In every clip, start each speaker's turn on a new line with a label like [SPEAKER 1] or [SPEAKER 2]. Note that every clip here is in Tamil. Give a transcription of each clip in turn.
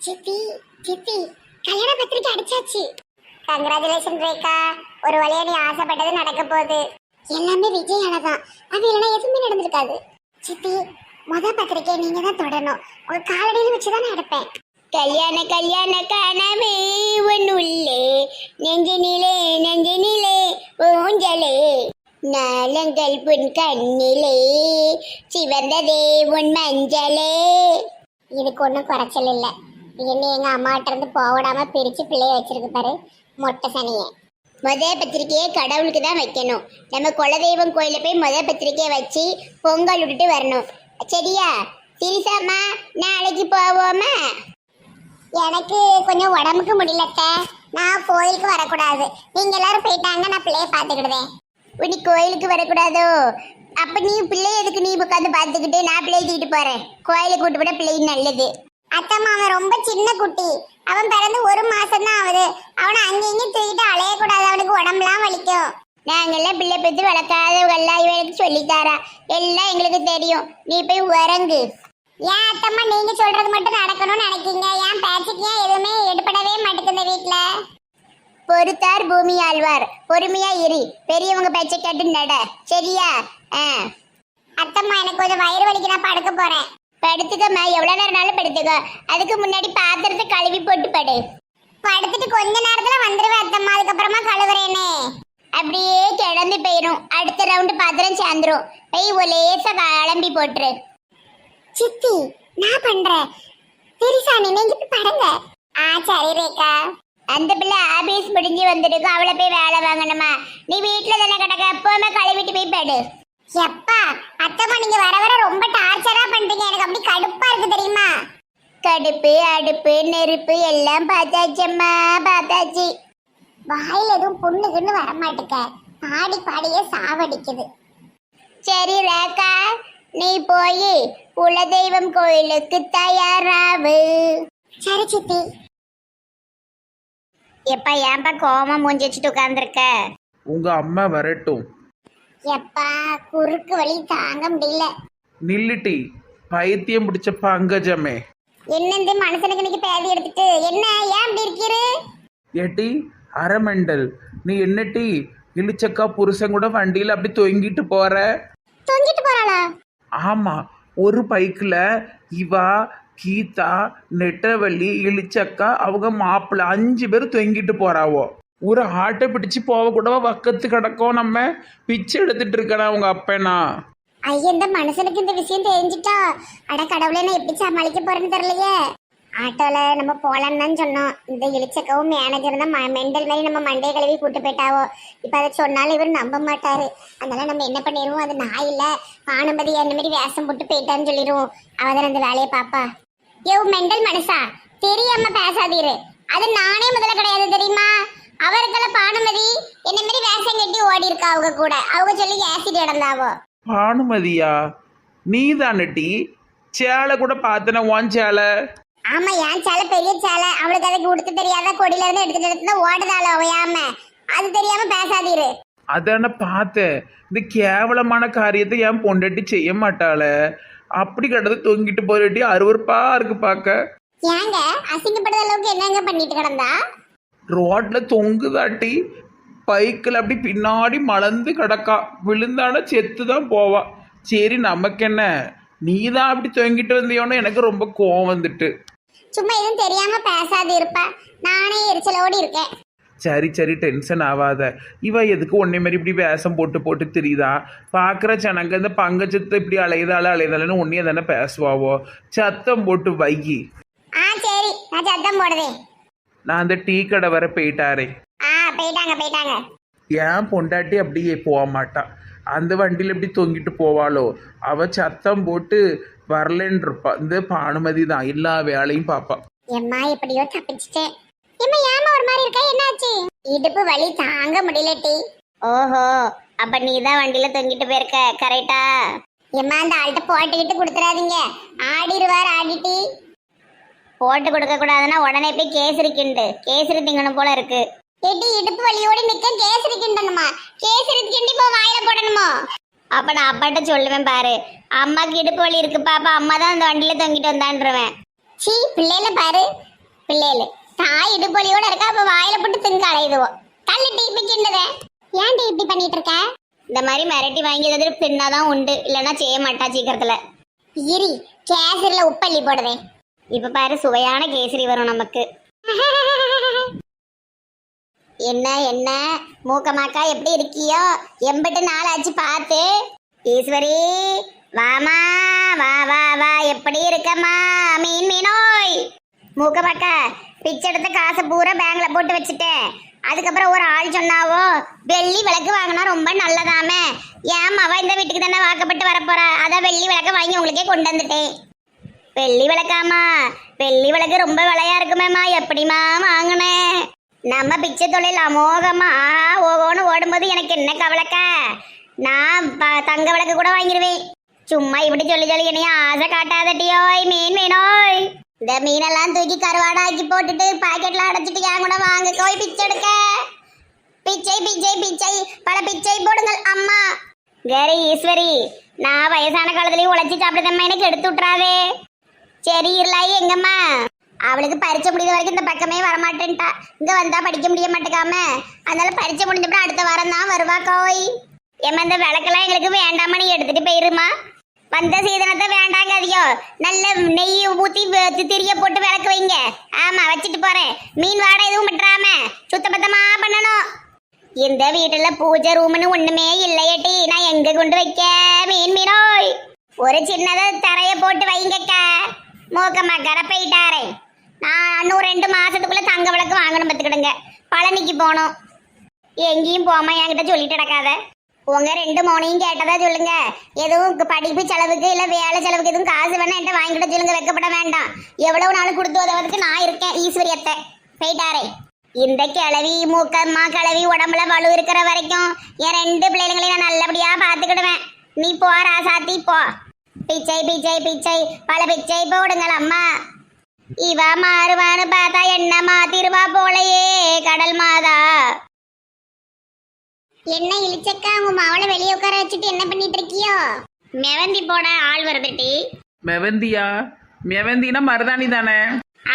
[SPEAKER 1] சித்தி சித்தி கல்யாண பத்திரிக்கை அடிச்சாச்சு. கங்க்ராச்சுலேஷன் ரேகா, ஒரு வழியா நீ ஆசைப்பட்டது நடக்க போகுது. எல்லாமே விஜயானதான், அது இல்லைன்னா எதுவுமே நடந்திருக்காது. சித்தி பத்திரிக்கை நீங்க தான் தொடணும், உங்க காலடியில் வச்சுதான் நடப்பேன். கல்யாண கல்யாண கனவே உள்ளே நெஞ்சினிலே நெஞ்சினிலே ஊஞ்சலே நாளங்கள் புன் கண்ணிலே சிவந்ததே உன் மஞ்சளே. இதுக்கு ஒன்றும் குறைச்சல் இல்லை. என்ன எங்க அம்மாட்ட இருந்து போடாம பிரிச்சு பிள்ளைய வச்சிருக்கு பாரு மொட்டை சனியை. பத்திரிக்கையை கடவுளுக்கு தான் வைக்கணும். நம்ம குலதெய்வம் கோயில போய் பத்திரிக்கையை வச்சு பொங்கல் விட்டுட்டு வரணும். சரியா சிரிசாமா? நாளைக்கு போவோமா? எனக்கு கொஞ்சம் உடம்புக்கு முடியலத்த, நான் கோயிலுக்கு வரக்கூடாது. நீங்க எல்லாரும் போயிட்டாங்க, நான் பிள்ளைய பாத்துக்கிடுவேன். நீ கோயிலுக்கு வரக்கூடாதோ? அப்ப நீ பிள்ளைய எதுக்கு நீ உட்காந்து பாத்துக்கிட்டு? நான் பிள்ளைய தூக்கிட்டு போறேன். கோயிலுக்கு கூட்டு விட பிள்ளை நல்லது. அத்தம்மா அவன் ரொம்ப சின்ன குட்டி, அவன் பிறந்து 1 மாசம் தான் ஆகுது. அவனை அங்கேயும் தூக்கிட்டு அலையக்கூடாது, அவனுக்கு உடம்புலாம் வலிக்கும். நாங்கெல்லாம் பிள்ளை பெற்று வளர்க்காதவங்கெல்லாம் இவனுக்கு சொல்லித்தாரா, எல்லாம் எங்களுக்கு தெரியும். நீ போய் உறங்கு. ஏன் அத்தம்மா நீங்க சொல்றது மட்டும் நடக்கணும்னு நினைக்கீங்க? ஏன் பேச்சுக்கு ஏன் எதுவுமே எடுபடவே மாட்டேங்குது வீட்டுல? பொறுத்தார் பூமி ஆழ்வார், பொறுமையா இரு, பெரியவங்க பேச்ச கேட்டு நட. சரியா? அத்தம்மா எனக்கு கொஞ்சம் வயிறு வலிக்கு, நான் படுக்க போறேன். படுத்துக்கம்மா, எவ்வளவு நேரம்னாலும் படுத்துக்க. அதுக்கு முன்னாடி பாத்திரத்தை கழுவி போட்டு படு. படுத்துட்டு கொஞ்ச நேரத்துல வந்துருவேன் அத்தம்மா, அதுக்கப்புறமா கழுவுறேனே. அப்படியே கிடந்து போயிரும், அடுத்த ரவுண்டு பாத்திரம் சேர்ந்துரும். போய் லேசா கிளம்பி போட்டுரு. சித்தி நான் பண்றேன். பெரிசா நீங்க படுங்க. சரி ரேகா. அந்த பிள்ளை ஆபீஸ் முடிஞ்சு வந்துருக்கு, அவளை போய் வேலை வாங்கணுமா? நீ வீட்டுல தானே கிடக்க, எப்பவுமே கழுவிட்டு போய் படு. எப்பா அத்தம்மா நீங்க வர வர ரொம்ப டார்ச்சரா பண்றீங்க, எனக்கு அப்படி கடுப்பா இருக்கு தெரியுமா? கடுப்பு அடுப்பு நெருப்பு எல்லாம் பார்த்தாச்சம்மா, பார்த்தாச்சு. வாயில எதுவும் புண்ணுக்குன்னு வரமாட்டுக்க, பாடி பாடியே சாவடிக்குது. சரி ரேகா, நீ போய் குலதெய்வம் கோயிலுக்கு தயாராவு. சரி சித்தி. எப்பா ஏன்பா கோவமா மூஞ்சி வச்சுட்டு உட்கார்ந்துருக்க?
[SPEAKER 2] உங்க அம்மா வரட்டும்.
[SPEAKER 1] எப்பா குறுக்கு வலி தாங்க முடியல.
[SPEAKER 2] நில்லுட்டி, பைத்தியம் பிடிச்ச பங்கஜமே.
[SPEAKER 1] என்னந்து மனுஷனுக்கு இன்னைக்கு பேதி எடுத்துட்டு என்ன ஏன் இப்படி இருக்கிறது?
[SPEAKER 2] ஏட்டி அரமெண்டல், நீ என்னட்டி இழிச்சக்கா புருஷன் கூட வண்டியில அப்படி தொங்கிட்டு போற?
[SPEAKER 1] தொங்கிட்டு போறாளா?
[SPEAKER 2] ஆமா, ஒரு பைக்கில் இவா கீதா நெட்டவள்ளி இழிச்சக்கா அவங்க மாப்பிள்ள 5 பேர் தொங்கிட்டு போறாவோ. ஒரு ஆட்டை பிடிச்சு போக கூடவா வக்கத்து கிடக்கும். நம்ம பிச்சை எடுத்துட்டு இருக்கனா அவங்க அப்பனா.
[SPEAKER 1] ஐயா இந்த மனுஷனுக்கு இந்த விஷயம் தெரிஞ்சுட்டா அட கடவுளே, நான் எப்படி சமாளிக்க போறேன்னு தெரியலையே. ஆட்டோல நம்ம போலான்னு தான் சொன்னோம். இந்த இழிச்சக்கவும் மேனேஜர் தான் மெண்டல் மாதிரி நம்ம மண்டையை கழுவி கூட்டு போயிட்டாவோ. இப்ப அதை சொன்னாலும் இவர் நம்ப மாட்டாரு. அதனால நம்ம என்ன பண்ணிடுவோம், அது நான் இல்ல பானுமதி அந்த மாதிரி வேஷம் போட்டு போயிட்டான்னு சொல்லிடுவோம். அவதான் அந்த வேலையை பாப்பா. யோ மெண்டல் மனுஷா, தெரியாம பேசாதீரு. அது நானே முதல்ல கிடையாது தெரியுமா? அவருக்கெல்லாம் பானுமதி என்ன மாதிரி வேஷம் கட்டி ஓடி இருக்கா அவங்க கூட. அவங்க சொல்லி ஆசிட் இடந்தாவோ.
[SPEAKER 2] பானுமதியா? நீ தானட்டி சேலை கூட பார்த்தன உன் சேலை.
[SPEAKER 1] ஆமா என் சேலை பெரிய சேலை, அவளுக்கு அதுக்கு உடுத்து தெரியாத கொடியில இருந்து எடுத்துட்டு ஓடுதாளோ அவையாம. அது தெரியாம பேசாதீரு.
[SPEAKER 2] அதான பார்த்தேன். இந்த கேவலமான காரியத்தை என் பொண்டாட்டி செய்ய மாட்டாள. அப்படி கிடந்து தொங்கிட்டு போயிட்டு அருவருப்பா இருக்கு பார்க்க.
[SPEAKER 1] ஏங்க அசிங்கப்படுற அளவுக்கு என்னங்க பண்ணிட்டு கிடந்தா?
[SPEAKER 2] ரோட்ல தொங்குதாட்டி, பைக்கில் அப்படி பின்னாடி மலர்ந்து கிடக்கா. விழுந்தான செத்து தான் போவா. சரி நமக்கு என்ன, நீ தான் அப்படி தொங்கிட்டு வந்தியோன்னு எனக்கு ரொம்ப கோவம் வந்துட்டு.
[SPEAKER 1] சும்மா எதுவும் தெரியாம பேசாது இருப்ப, நானே எரிச்சலோடு இருக்கேன்.
[SPEAKER 2] சரி சரி டென்ஷன் ஆகாத. இவ எதுக்கு ஒன்னே மாதிரி இப்படி வேஷம் போட்டு போட்டு தெரியுதா? பார்க்குற ஜனங்க இந்த பங்கச்சத்தை இப்படி அலையுதாலன்னு ஒன்னே தானே பேசுவாவோ. சத்தம் போட்டு வைகி.
[SPEAKER 1] சரி நான் சத்தம் போடுவேன்.
[SPEAKER 2] நான் அந்த டீ கடை வர போயிட்டாரே.
[SPEAKER 1] போயிட்டாங்க.
[SPEAKER 2] ஏன் பொண்டாட்டி அப்படியே போக மாட்டான். அந்த வண்டியில் எப்படி தொங்கிட்டு போவாளோ. அவ சத்தம் போட்டு வரலன்னு இருப்பா. இந்த பானுமதி தான் எல்லா வேலையும் பாப்பா.
[SPEAKER 1] எம்மா எப்படியோ தப்பிச்சிட்டேன். எம்மா ஏமா ஒரு மாதிரி இருக்கா, என்னாச்சு? இடுப்பு வலி தாங்க முடியல டி. ஓஹோ, அப்ப நீ தான் வண்டியில தொங்கிட்டு போயிருக்க, கரெக்டா? எம்மா அந்த ஆள்கிட்ட போட்டுக்கிட்டு கொடுத்துறாதீங்க, ஆடிடுவார். ஆடிட்டி போட்டு கொடுக்க கூடாதுன்னா உடனே போய் கேசரி கிண்டு, கேசரி திங்கணும் போல இருக்கு. எடி இடுப்பு வலியோட நிக்க கேசரி கிண்டணுமா? கேசரி கிண்டி போ வாயில போடணுமா? அப்ப நான் அப்பாட்ட சொல்லுவேன் பாரு, அம்மாக்கு இடுப்பு வலி இருக்குப்பா, அப்ப அம்மா தான் அந்த வண்டியில தொங்கிட்டு வந்தான்றவேன். சீ பிள்ளைல பாரு, பிள்ளைகளு தாய் இடுப்பொலியோட இருக்கா, அப்ப வாயில போட்டு திங்க அலையுதுவோம். தள்ளி டிபி கிண்டதே. ஏன்டி இப்படி பண்ணிட்டு இருக்க? இந்த மாதிரி மிரட்டி வாங்கியது பின்னாதான் உண்டு, இல்லைன்னா செய்ய மாட்டா சீக்கிரத்துல. இரி கேசரில உப்பள்ளி போடுதே. இப்ப பாரு சுவையான கேசரி வரும் நமக்கு. என்ன என்ன மூக்கமாக்கா எப்படி இருக்கியோ? எம்பிட்டு நாள் ஆச்சு பார்த்து. ஈஸ்வரி வாமா, வா வா வா, எப்படி இருக்கம்மா? மீன் மீனோய். மூக்கமாக்கா பிச்சை எடுத்த காசை பூரா பேங்க்ல போட்டு வச்சுட்டேன். அதுக்கப்புறம் ஒரு ஆள் சொன்னாவோ வெள்ளி விளக்கு வாங்கினா ரொம்ப நல்லதாமே. ஏன் அவ இந்த வீட்டுக்கு தானே வாக்கப்பட்டு வரப்போறா, அதான் வெள்ளி விளக்க வாங்கி உங்களுக்கே கொண்டு வந்துட்டேன். வெள்ளி விளக்காமா? வெள்ளி விளக்கு ரொம்ப விலையா இருக்குமேம்மா, எப்படிமா வாங்கினேன்? நம்ம பிச்சை தொழில் அமோகமா ஓகோன்னு ஓடும்போது எனக்கு என்ன கவலைக்கா? நான் தங்க விளக்கு கூட வாங்கிடுவேன். சும்மா இப்படி சொல்லி சொல்லி என்னைய ஆசை காட்டாதட்டியோய். மீன் வேணோய். இந்த மீனெல்லாம் தூக்கி கருவாடாக்கி போட்டுட்டு பாக்கெட்ல அடைச்சிட்டு ஏன் கூட வாங்க கோய் பிச்சை எடுக்க. பிச்சை பிச்சை பிச்சை, பல பிச்சை போடுங்கள் அம்மா. கரி ஈஸ்வரி, நான் வயசான காலத்துலயும் உழைச்சி சாப்பிடுதம்மா, எனக்கு எடுத்து விட்டுறாதே. சரி இருளாயி எங்கம்மா? அவளுக்கு பரிச்சை முடிந்த வரைக்கும் இந்த பக்கமே வரமாட்டேன்ட்டா. இங்க வந்தா படிக்க முடிய மாட்டேக்காம, அதனால பரிச்சை முடிஞ்சப்பறம் அடுத்த வாரம் தான் வருவா கோய். ஏமா இந்த விளக்கெல்லாம் எங்களுக்கு வேண்டாமா, நீ எடுத்துட்டு போயிருமா. வந்த சீதனத்தை வேண்டாங்க அதிகோ. நல்ல நெய் ஊத்தி திரிய போட்டு விளக்கு வைங்க. ஆமா வச்சுட்டு போறேன். மீன் வாடகை எதுவும் விட்டுறாம சுத்தபத்தமா பண்ணணும். இந்த வீட்டுல பூஜை ரூம்னு ஒண்ணுமே இல்லையட்டி, நான் எங்க கொண்டு வைக்க? மீன் மீனோய். ஒரு சின்னதா தரைய போட்டு வைங்கக்கா. மூக்கம்மா கடை போயிட்டாரே. நான் இன்னும் 2 மாசத்துக்குள்ள தங்க விளக்கு வாங்கணும் பார்த்துக்கிடுங்க. பழனிக்கு போகணும். எங்கேயும் போமா என்கிட்ட சொல்லிட்டு நடக்காத. உங்க 2 மோனையும் கேட்டதா சொல்லுங்க. எதுவும் படிப்பு செலவுக்கு இல்ல வேலை செலவுக்கு எதுவும் காசு வேணா என்கிட்ட வாங்கிட்ட சொல்லுங்க. வைக்கப்பட வேண்டாம். எவ்வளவு நாள் கொடுத்து உதவதுக்கு நான் இருக்கேன். ஈஸ்வரியத்தை போயிட்டாரே. இந்த கிளவி மூக்கம்மா கிளவி உடம்புல வலு இருக்கிற வரைக்கும் என் 2 பிள்ளைங்களையும் நான் நல்லபடியா பாத்துக்கிடுவேன். நீ போறா சாத்தி போ. பிச்சை பிச்சை பிச்சை, பல பிச்சை போடுங்கள் அம்மா. இவா மாறுவான்னு பார்த்தா என்ன மாத்திருவா போலையே கடல் மாதா. என்ன இழிச்சக்கா, உங்க மாவளை வெளியே உட்கார வச்சுட்டு என்ன பண்ணிட்டு இருக்கியோ? மெவந்தி போட ஆள் வருதுட்டி.
[SPEAKER 2] மெவந்தியா? மெவந்தினா மருதாணி தானே?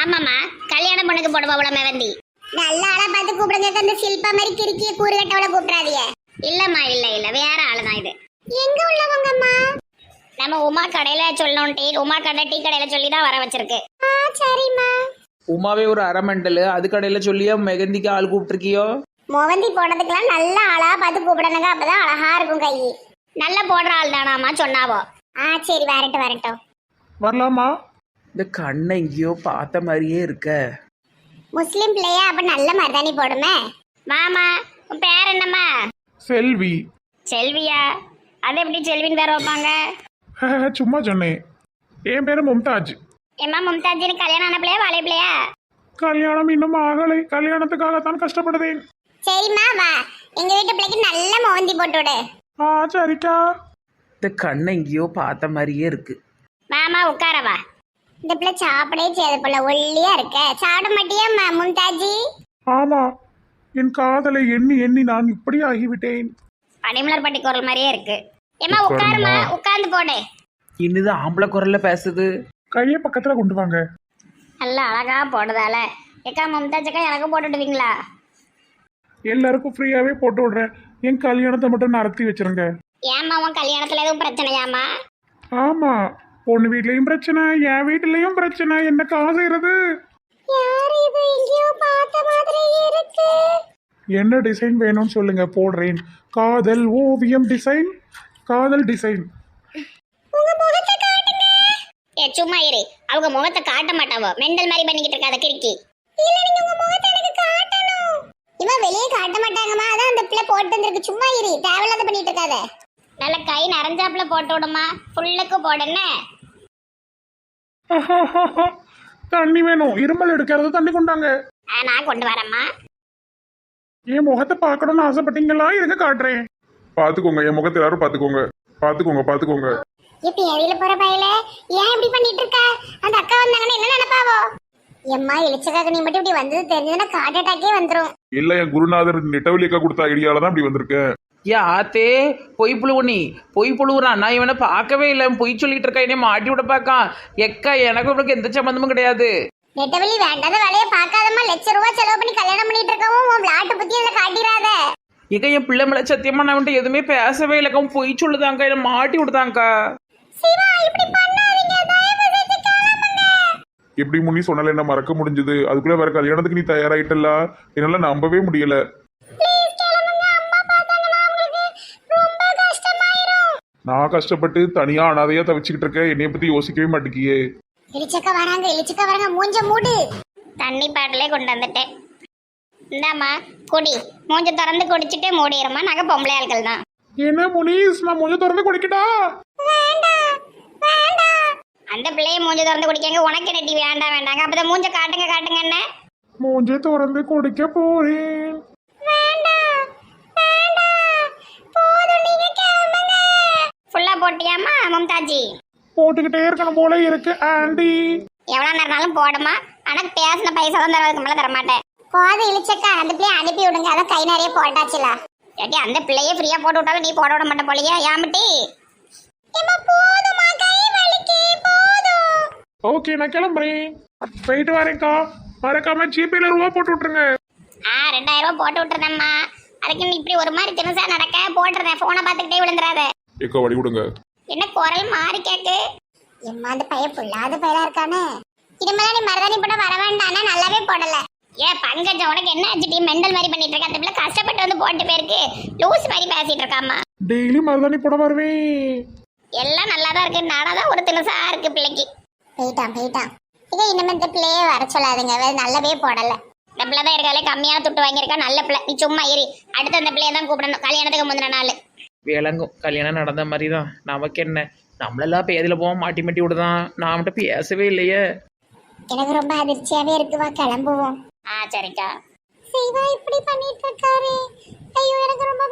[SPEAKER 1] ஆமாமா, கல்யாண பொண்ணுக்கு போடுவாவுல மெவந்தி. நல்ல ஆளா பார்த்து கூப்பிடுங்க. அந்த சில்பா மாதிரி கிறுக்கிய கூறுகட்டவளை கூப்பிடாதீங்க. இல்லம்மா, இல்ல இல்ல, வேற ஆளுதான் இது. எங்க உள்ளவங்கம்மா? நம்ம உமா கடையில சொல்லணும். டீ உமா கடை டீ கடையில சொல்லி தான் வர வச்சிருக்கு. சரிம்மா.
[SPEAKER 2] உமாவே ஒரு அரை மண்டல், அது கடையில சொல்லியா மெகந்திக்கு ஆள் கூப்பிட்டுருக்கியோ?
[SPEAKER 1] மொவந்தி போடுறதுக்கெல்லாம் நல்ல ஆளா பார்த்து கூப்பிடணுங்க, அப்பதான் அழகா இருக்கும். கை நல்ல போடுற ஆள் தானாமா சொன்னாவோ. சரி வரட்டும் வரட்டும்.
[SPEAKER 2] வரலாமா? இந்த கண்ணை எங்கேயோ பார்த்த மாதிரியே இருக்க.
[SPEAKER 1] முஸ்லிம் பிள்ளையா, அப்ப நல்ல மருதாணி போடுமே. மாமா உன் பேர் என்னம்மா?
[SPEAKER 2] செல்வி.
[SPEAKER 1] செல்வியா? அது எப்படி செல்வின்னு பேர் வைப்பாங்க?
[SPEAKER 2] சும்மா சொன்னேன். என் பேரு மும்தாஜ்.
[SPEAKER 1] ஏம்மா மும்தாஜின்னு கல்யாணம் ஆன பிள்ளையா வாழை பிள்ளையா?
[SPEAKER 2] கல்யாணம் இன்னும் ஆகலை. கல்யாணத்துக்காகத்தான் கஷ்டப்படுதேன்.
[SPEAKER 1] சரிம்மா வா, எங்க வீட்டு பிள்ளைக்கு நல்ல மோந்தி போட்டு விடு.
[SPEAKER 2] சரிக்கா. இந்த கண்ணை எங்கேயோ பார்த்த மாதிரியே இருக்கு.
[SPEAKER 1] மாமா உட்காரவா. இந்த பிள்ளை சாப்பிடவே செய்யாத பிள்ளை, ஒல்லியா இருக்க. சாப்பிட மாட்டியா மும்தாஜி?
[SPEAKER 2] ஆமா, என் காதலை எண்ணி எண்ணி நான் இப்படி ஆகிவிட்டேன்.
[SPEAKER 1] பனிமலர் பட்டி குரல் மாதிரியே இருக்கு. ஏமா உட்காருமா, உட்கார்ந்து போடு.
[SPEAKER 2] இன்னுதான் ஆம்பளை குரல்ல பேசுது. கையை பக்கத்துல கொண்டு வாங்க.
[SPEAKER 1] நல்லா அழகா போடுதால. ஏக்கா மும்தாஜக்கா எனக்கு போட்டுடுவீங்களா?
[SPEAKER 2] எல்லாருக்கும் ஃப்ரீயாவே போட்டு விடுறேன். என் கல்யாணத்தை மட்டும் நடத்தி வச்சிருங்க.
[SPEAKER 1] ஏமா உன் கல்யாணத்துல எதுவும் பிரச்சனையாமா?
[SPEAKER 2] ஆமா, பொண்ணு வீட்லயும் பிரச்சனை, என் வீட்லயும் பிரச்சனை. என்ன காசுறது?
[SPEAKER 1] யார் இது? எங்கேயோ பார்த்த மாதிரி இருக்கு.
[SPEAKER 2] என்ன டிசைன் வேணும்னு சொல்லுங்க, போடுறேன். காதல் ஓவியம் டிசைன், காதல் டிசைன்.
[SPEAKER 1] உங்க முகத்தை காட்டுங்க. சும்மா இரு, அவங்க முகத்தை காட்ட மாட்டாவோ. மெண்டல் மாதிரி பண்ணிக்கிட்டு இருக்காத கிறுக்கி. இல்ல, நீங்க உங்க முகத்தை எனக்கு காட்டணும். இவன் வெளியே காட்ட மாட்டாங்கம்மா, அதான் அந்த பிள்ளை போட்டு வந்திருக்கு. சும்மா இரு, தேவையில்லாத பண்ணிட்டு இருக்காத. நல்ல கை நரஞ்சாப்புல போட்டு விடுமா, ஃபுல்லுக்கு போடுன்னு.
[SPEAKER 2] தண்ணி வேணும், இருமல் எடுக்கிறது. தண்ணி கொண்டாங்க.
[SPEAKER 1] நான் கொண்டு வரேம்மா.
[SPEAKER 2] என் முகத்தை பார்க்கணும்னு ஆசைப்பட்டீங்களா? இருங்க காட்டுறேன். பாத்துக்கோங்க, என் முகத்தை எல்லாரும் பாத்துக்கோங்க. பாத்துக்கோங்க பாத்துக்கோங்க.
[SPEAKER 1] இப்ப எரியில போற பையில ஏன் இப்படி பண்ணிட்டு இருக்க? அந்த அக்கா வந்தாங்கன்னா என்ன நினைப்பாவோ? எம்மா இளிச்சக்காக நீ மட்டும் இப்படி வந்தது தெரிஞ்சதுன்னா ஹார்ட் அட்டாக்கே வந்துரும்.
[SPEAKER 3] இல்ல, என் குருநாதர் நெட்டவலிக்கா கொடுத்த ஐடியால தான் இப்படி வந்திருக்கேன்.
[SPEAKER 2] யாத்தே பொய் புழுவனி, பொய் புழுவுறான். நான் இவனை பார்க்கவே இல்லை, பொய் சொல்லிட்டு இருக்கா. என்னை மாட்டி விட பார்க்கான். எக்கா, எனக்கு இவனுக்கு எந்த சம்பந்தமும் கிடையாது.
[SPEAKER 1] நெட்டவெளி வேண்டாத வேலையை பார்க்காதம்மா. ₹1,00,000 செலவு பண்ணி கல்யாணம் பண்ணிட்டு இருக்கவும் உன் விளாட்டு புத்தி அதில் காட்டிடாத.
[SPEAKER 2] ஏக்கா என் பிள்ளை மேல சத்தியமா நான் வந்துட்டு எதுவுமே பேசவே இல்லைக்கா, பொய் சொல்லுதாங்க்கா, என்னை மாட்டி விடுதாங்க்கா.
[SPEAKER 1] சிவா இப்படி பண்ணாதீங்க, தயவு செஞ்சு கிளம்புங்க.
[SPEAKER 3] எப்படி முன்னி சொன்னால என்ன மறக்க முடிஞ்சது? அதுக்குள்ள வேற கல்யாணத்துக்கு நீ தயாராயிட்டல, என்னால நம்பவே முடியல.
[SPEAKER 1] ப்ளீஸ் கிளம்புங்க, அம்மா பார்த்தாங்கன்னா உங்களுக்கு ரொம்ப கஷ்டமாயிரும்.
[SPEAKER 3] நான் கஷ்டப்பட்டு தனியா அனாதையா தவிச்சுக்கிட்டு இருக்கேன், என்னைய பத்தி யோசிக்கவே மாட்டேங்கியே.
[SPEAKER 1] இளிச்சக்கா வராங்க, மூஞ்ச மூடு. தண்ணி பாட்டிலே கொண்டு வந்துட்டேன். இந்தாம்மா குடி, மூஞ்ச திறந்து குடிச்சிட்டு மூடிடுமா. நாங்க பொம்பளை ஆட்கள் தான்.
[SPEAKER 3] என்ன முனிஸ், நான் மூஞ்ச திறந்து குடிக்கட்டா?
[SPEAKER 1] வேண்டாம் வேண்டாம். அந்த பிள்ளைய மூஞ்ச திறந்து குடிக்காங்க, உனக்கு நெட்டி வேண்டாம் வேண்டாங்க. அப்பதான் மூஞ்ச காட்டுங்க என்ன.
[SPEAKER 3] மூஞ்ச திறந்து குடிக்க போறேன்.
[SPEAKER 1] வேண்டாம் வேண்டாம், போதும், நீங்க கிளம்புங்க. ஃபுல்லா போட்டியாமா மம்தாஜி?
[SPEAKER 3] போட்டுக்கிட்டே இருக்கணும் போல இருக்கு ஆண்டி.
[SPEAKER 1] எவ்வளவு நேரம்னாலும் போடுமா, ஆனா பேசின பைசா தான் தரதுக்கு மேல தர மாட்டேன். போதும் இளிச்சக்கா, அந்த பிள்ளைய அனுப்பி விடுங்க, அதான் கை நிறைய போட்டாச்சுல. ஏட்டி அந்த பிள்ளையே ஃப்ரீயா போட்டு விட்டாலும் நீ போட விட மாட்ட போலியா, ஏமிட்டி? போதுமா, கை வலிக்கு, போதும்.
[SPEAKER 3] ஓகே நான் கிளம்புறேன், போயிட்டு வரேன்க்கா. மறக்காம ஜிபேல ரூபா போட்டு விட்டுருங்க.
[SPEAKER 1] 2000 போட்டு விட்டுறேம்மா. அதுக்கு நீ இப்படி ஒரு மாதிரி தினசா நடக்க போட்டுறேன். போனை பார்த்துக்கிட்டே விழுந்துடாத.
[SPEAKER 3] ஏக்கா வழி விடுங்க.
[SPEAKER 1] என்ன குரல் மாறி கேக்கு? எம்மா அந்த பையன் புள்ளாத பையலா இருக்கானே. இனிமேல நீ மருதாணி போட வர வேண்டாம்னா நல்லாவே போடல. ஏன் பங்கஜம், உனக்கு என்ன ஆச்சு? மெண்டல் மாதிரி பண்ணிட்டு இருக்க. அந்த பிள்ளை கஷ்டப்பட்டு வந்து போட்டு போயிருக்கு, லூஸ் மாதிரி பேசிட்டு இருக்காமா.
[SPEAKER 3] டெய்லி மருதாணி போட வருவேன்.
[SPEAKER 1] எல்லாம் நல்லா தான் இருக்கு, நானாதான் ஒரு தினசா இருக்கு பிள்ளைக்கு. போயிட்டான். இதை இனிமே இந்த பிள்ளையே வர சொல்லாதுங்க, நல்லாவே போடல. இந்த பிள்ளை தான் இருக்காலே கம்மியான துட்டு வாங்கியிருக்கா, நல்ல பிள்ளை. நீ சும்மா ஏறி அடுத்து அந்த பிள்ளைய தான் கூப்பிடணும், கல்யாணத்துக்கு முந்தின நாள்.
[SPEAKER 2] விளங்கும், கல்யாணம் நடந்த மாதிரி தான். நமக்கு என்ன, நம்மளெல்லாம் பேதில் போவோம், மாட்டி மாட்டி விடுதான். நான் மட்டும் பேசவே இல்லையே.
[SPEAKER 1] எனக்கு ரொம்ப அதிர்ச்சியாவே இருக்கு, வா கிளம்புவோம். சரிக்கா. சிவா இப்படி பண்ணிட்டு இருக்காரு. ஐயோ எனக்கு ரொம்ப